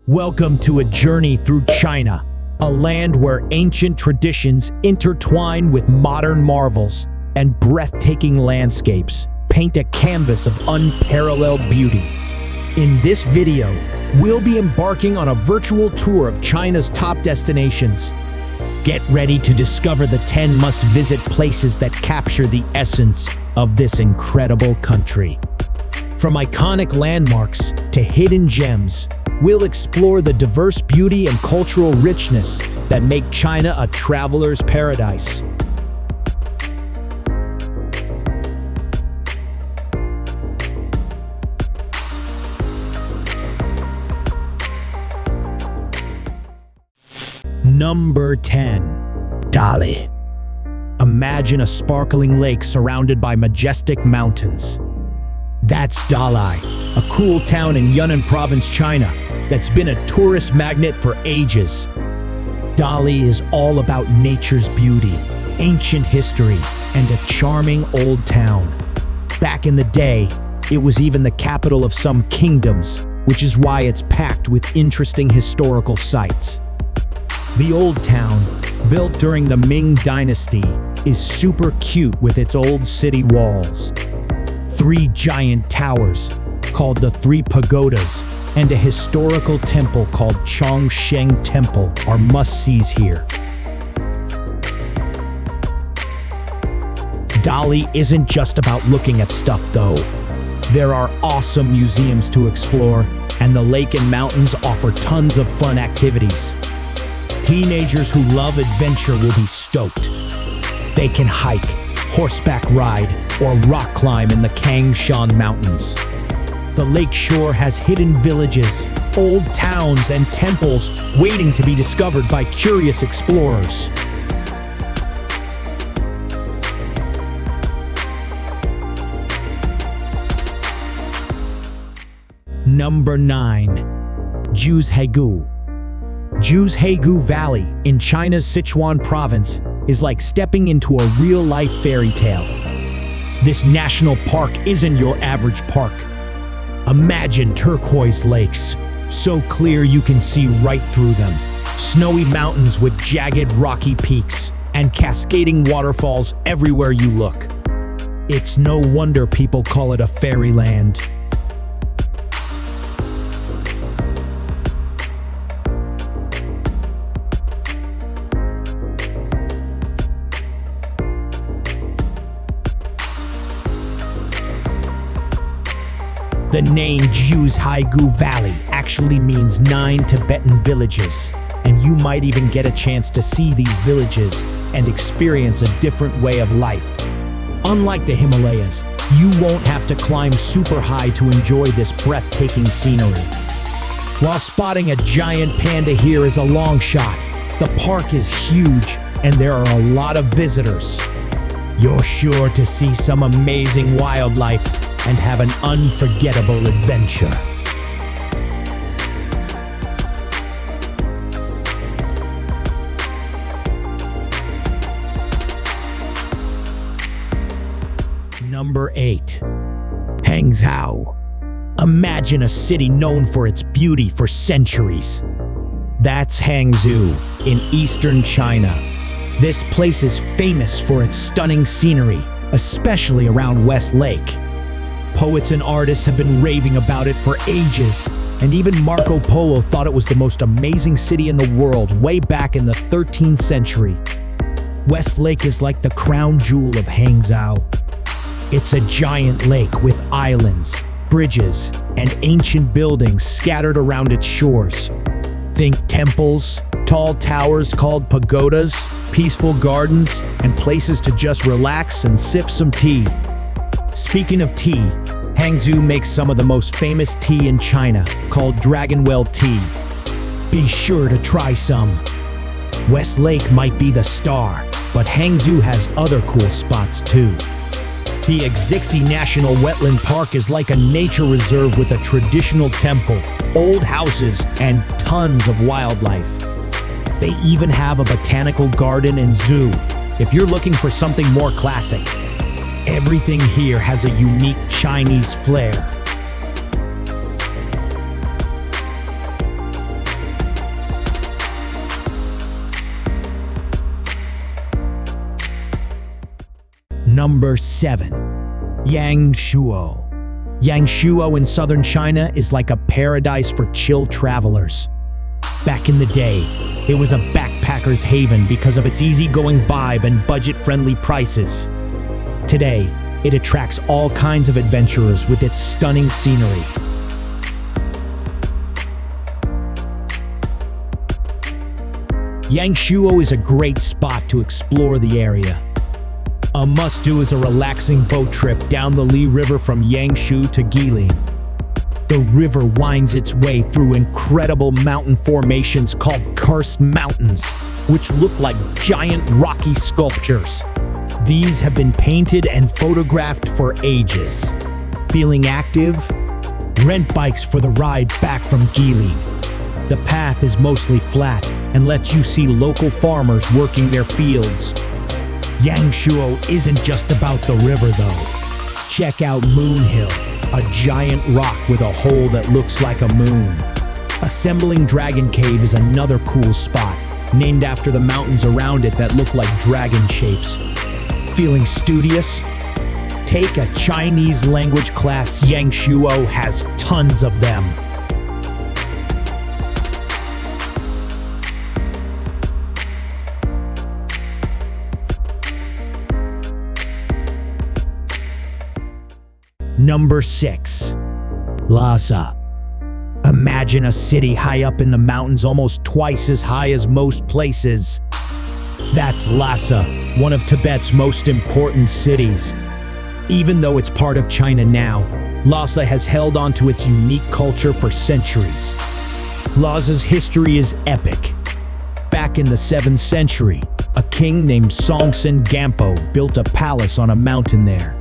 Welcome to a journey through China, a land where ancient traditions intertwine with modern marvels and breathtaking landscapes paint a canvas of unparalleled beauty. In this video, we'll be embarking on a virtual tour of China's top destinations. Get ready to discover the 10 must-visit places that capture the essence of this incredible country. From iconic landmarks to hidden gems, we'll explore the diverse beauty and cultural richness that make China a traveler's paradise. Number 10. Dali. Imagine a sparkling lake surrounded by majestic mountains. That's Dali, a cool town in Yunnan Province, China, that's been a tourist magnet for ages. Dali is all about nature's beauty, ancient history, and a charming old town. Back in the day, it was even the capital of some kingdoms, which is why it's packed with interesting historical sites. The old town, built during the Ming Dynasty, is super cute with its old city walls. 3 giant towers, called the 3 Pagodas, and a historical temple called Chongsheng Temple are must-sees here. Dali isn't just about looking at stuff though. There are awesome museums to explore, and the lake and mountains offer tons of fun activities. Teenagers who love adventure will be stoked. They can hike, horseback ride, or rock climb in the Hangzhou Mountains. The lake shore has hidden villages, old towns, and temples waiting to be discovered by curious explorers. Number 9. Zhuhai-gu. Zhuhai-gu Valley in China's Sichuan province is like stepping into a real-life fairy tale. This national park isn't your average park. Imagine turquoise lakes, so clear you can see right through them, snowy mountains with jagged rocky peaks, and cascading waterfalls everywhere you look. It's no wonder people call it a fairyland. The name Zhuhai-gu Valley actually means 9 Tibetan villages, and you might even get a chance to see these villages and experience a different way of life. Unlike the Himalayas, you won't have to climb super high to enjoy this breathtaking scenery. While spotting a giant panda here is a long shot, the park is huge and there are a lot of visitors. You're sure to see some amazing wildlife and have an unforgettable adventure. Number 8. Hangzhou. Imagine a city known for its beauty for centuries. That's Hangzhou in eastern China. This place is famous for its stunning scenery, especially around West Lake. Poets and artists have been raving about it for ages, and even Marco Polo thought it was the most amazing city in the world way back in the 13th century. West Lake is like the crown jewel of Hangzhou. It's a giant lake with islands, bridges, and ancient buildings scattered around its shores. Think temples, tall towers called pagodas, peaceful gardens, and places to just relax and sip some tea. Speaking of tea, Hangzhou makes some of the most famous tea in China, called Dragon Well tea. Be sure to try some. West Lake might be the star, but Hangzhou has other cool spots too. The Yangshi National Wetland Park is like a nature reserve with a traditional temple, old houses, and tons of wildlife. They even have a botanical garden and zoo, if you're looking for something more classic. Everything here has a unique Chinese flair. Number 7. Yangshuo. Yangshuo in southern China is like a paradise for chill travelers. Back in the day, it was a backpacker's haven because of its easygoing vibe and budget-friendly prices. Today, it attracts all kinds of adventurers with its stunning scenery. Yangshuo is a great spot to explore the area. A must-do is a relaxing boat trip down the Li River from Yangshuo to Guilin. The river winds its way through incredible mountain formations called Cursed Mountains, which look like giant rocky sculptures. These have been painted and photographed for ages. Feeling active? Rent bikes for the ride back from Guilin. The path is mostly flat and lets you see local farmers working their fields. Yangshuo isn't just about the river though. Check out Moon Hill, a giant rock with a hole that looks like a moon. Assembling Dragon Cave is another cool spot, named after the mountains around it that look like dragon shapes. Feeling studious? Take a Chinese language class. Yangshuo has tons of them. Number 6. Lhasa. Imagine a city high up in the mountains, almost twice as high as most places. That's Lhasa, one of Tibet's most important cities. Even though it's part of China now, Lhasa has held on to its unique culture for centuries. Lhasa's history is epic. Back in the 7th century, a king named Songtsen Gampo built a palace on a mountain there.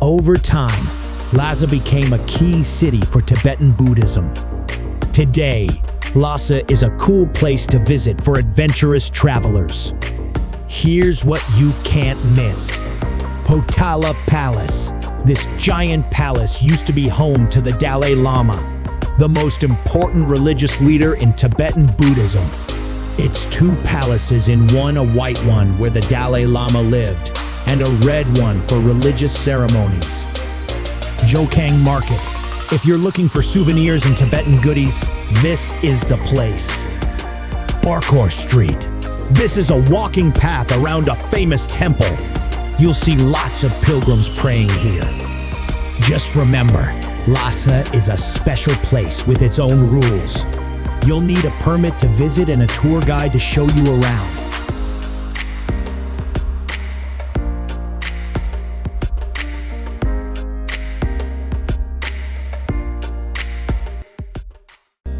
Over time, Lhasa became a key city for Tibetan Buddhism. Today, Lhasa is a cool place to visit for adventurous travelers. Here's what you can't miss. Potala Palace. This giant palace used to be home to the Dalai Lama, the most important religious leader in Tibetan Buddhism. It's 2 palaces in one, a white one where the Dalai Lama lived, and a red one for religious ceremonies. Jokang Market. If you're looking for souvenirs and Tibetan goodies, this is the place. Barkor Street. This is a walking path around a famous temple. You'll see lots of pilgrims praying here. Just remember, Lhasa is a special place with its own rules. You'll need a permit to visit and a tour guide to show you around.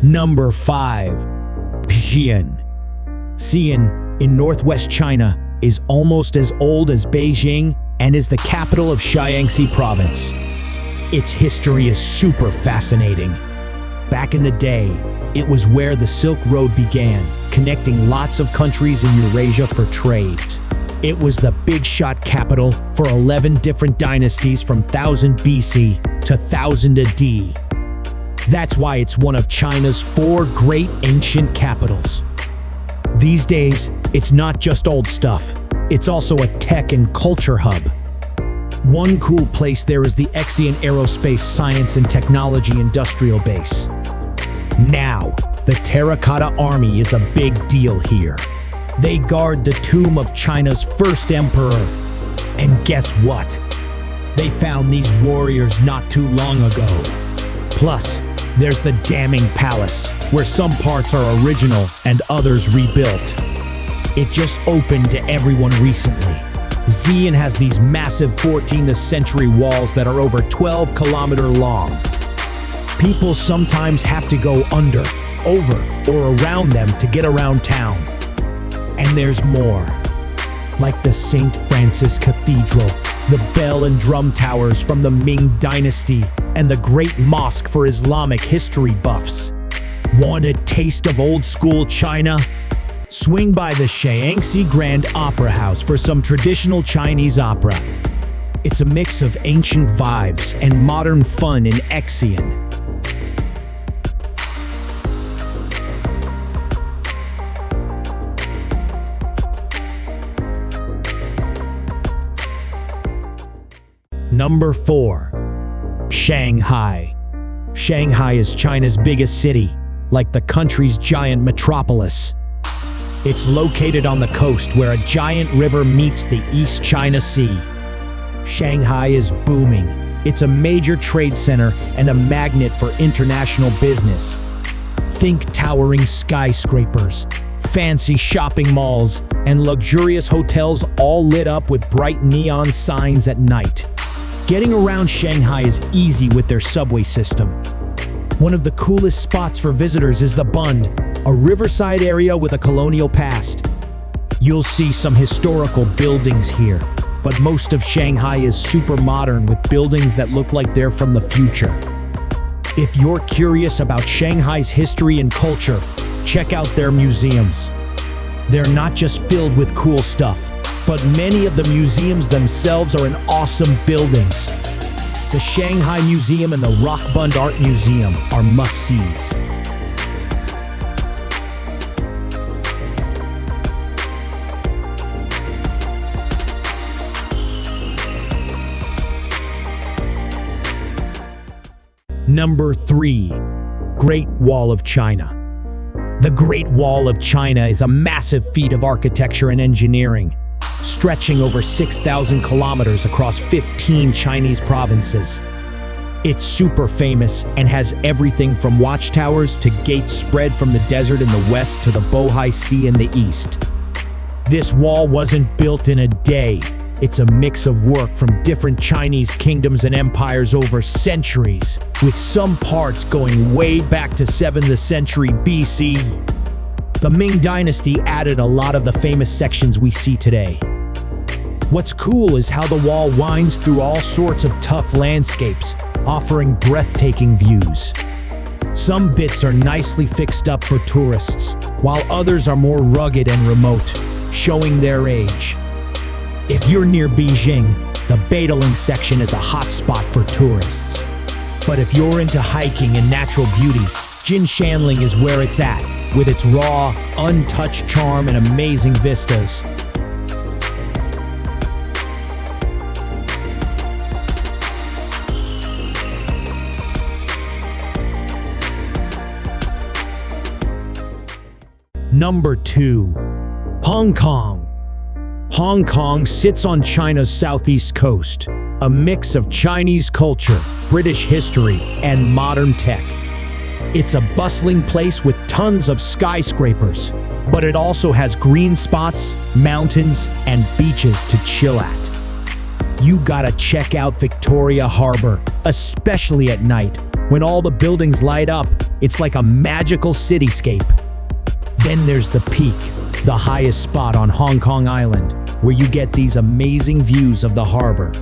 Number 5. Xian. Xian, in northwest China, is almost as old as Beijing and is the capital of Shaanxi province. Its history is super fascinating. Back in the day, it was where the Silk Road began, connecting lots of countries in Eurasia for trades. It was the big shot capital for 11 different dynasties from 1000 BC to 1000 AD. That's why it's one of China's 4 great ancient capitals. These days, it's not just old stuff. It's also a tech and culture hub. One cool place there is the Xian Aerospace Science and Technology Industrial Base. Now, the Terracotta Army is a big deal here. They guard the tomb of China's first emperor. And guess what? They found these warriors not too long ago. Plus, there's the Damming Palace, where some parts are original and others rebuilt. It just opened to everyone recently. Xian has these massive 14th century walls that are over 12 kilometers long. People sometimes have to go under, over, or around them to get around town. And there's more. Like the St. Francis Cathedral, the bell and drum towers from the Ming Dynasty, and the Great Mosque for Islamic history buffs. Want a taste of old school China? Swing by the Shaanxi Grand Opera House for some traditional Chinese opera. It's a mix of ancient vibes and modern fun in Xian. Number 4. Shanghai. Shanghai is China's biggest city, like the country's giant metropolis. It's located on the coast where a giant river meets the East China Sea. Shanghai is booming. It's a major trade center and a magnet for international business. Think towering skyscrapers, fancy shopping malls, and luxurious hotels all lit up with bright neon signs at night. Getting around Shanghai is easy with their subway system. One of the coolest spots for visitors is the Bund, a riverside area with a colonial past. You'll see some historical buildings here, but most of Shanghai is super modern with buildings that look like they're from the future. If you're curious about Shanghai's history and culture, check out their museums. They're not just filled with cool stuff, but many of the museums themselves are in awesome buildings. The Shanghai Museum and the Rockbund Art Museum are must-sees. Number 3. Great Wall of China. The Great Wall of China is a massive feat of architecture and engineering, stretching over 6,000 kilometers across 15 Chinese provinces. It's super famous and has everything from watchtowers to gates spread from the desert in the west to the Bohai Sea in the east. This wall wasn't built in a day. It's a mix of work from different Chinese kingdoms and empires over centuries, with some parts going way back to 7th century BC. The Ming Dynasty added a lot of the famous sections we see today. What's cool is how the wall winds through all sorts of tough landscapes, offering breathtaking views. Some bits are nicely fixed up for tourists, while others are more rugged and remote, showing their age. If you're near Beijing, the Beidaling section is a hot spot for tourists. But if you're into hiking and natural beauty, Jinshanling is where it's at, with its raw, untouched charm and amazing vistas. Number 2. Hong Kong. Hong Kong sits on China's southeast coast, a mix of Chinese culture, British history, and modern tech. It's a bustling place with tons of skyscrapers, but it also has green spots, mountains, and beaches to chill at. You gotta check out Victoria Harbor, especially at night. When all the buildings light up, it's like a magical cityscape. Then there's the Peak, the highest spot on Hong Kong Island, where you get these amazing views of the harbor.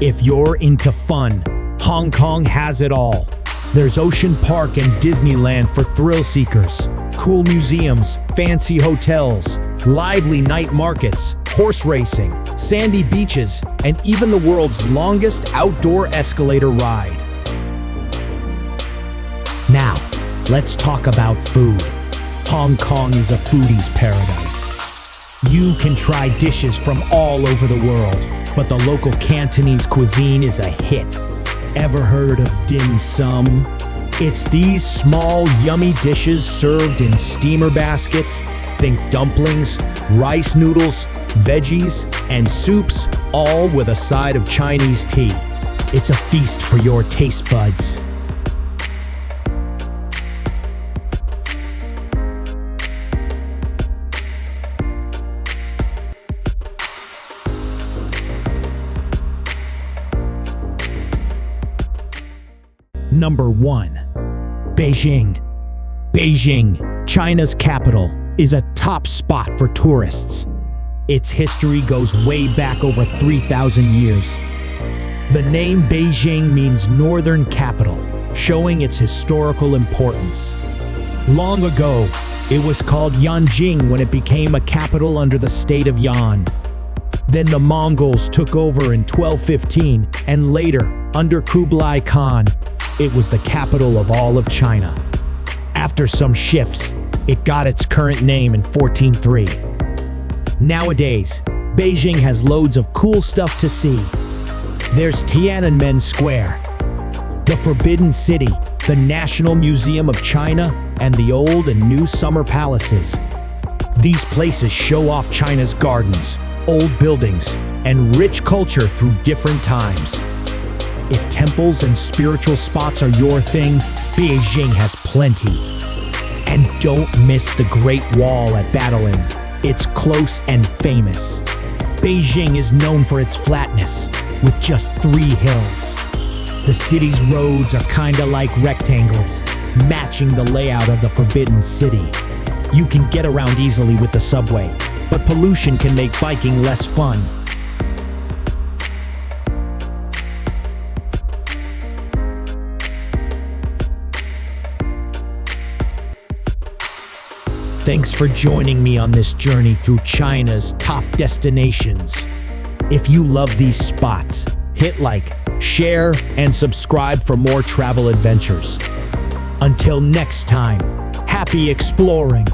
If you're into fun, Hong Kong has it all. There's Ocean Park and Disneyland for thrill seekers, cool museums, fancy hotels, lively night markets, horse racing, sandy beaches, and even the world's longest outdoor escalator ride. Now, let's talk about food. Hong Kong is a foodie's paradise. You can try dishes from all over the world, but the local Cantonese cuisine is a hit. Ever heard of dim sum? It's these small, yummy dishes served in steamer baskets. Think dumplings, rice noodles, veggies, and soups, all with a side of Chinese tea. It's a feast for your taste buds. Number 1. Beijing. Beijing, China's capital, is a top spot for tourists. Its history goes way back over 3,000 years. The name Beijing means northern capital, showing its historical importance. Long ago, it was called Yanjing when it became a capital under the state of Yan. Then the Mongols took over in 1215, and later, under Kublai Khan, it was the capital of all of China. After some shifts, it got its current name in 1403. Nowadays, Beijing has loads of cool stuff to see. There's Tiananmen Square, the Forbidden City, the National Museum of China, and the old and new summer palaces. These places show off China's gardens, old buildings, and rich culture through different times. If temples and spiritual spots are your thing, Beijing has plenty. And don't miss the Great Wall at Battling. It's close and famous. Beijing is known for its flatness, with just 3 hills. The city's roads are kinda like rectangles, matching the layout of the Forbidden City. You can get around easily with the subway, but pollution can make biking less fun. Thanks for joining me on this journey through China's top destinations. If you love these spots, hit like, share, and subscribe for more travel adventures. Until next time, happy exploring!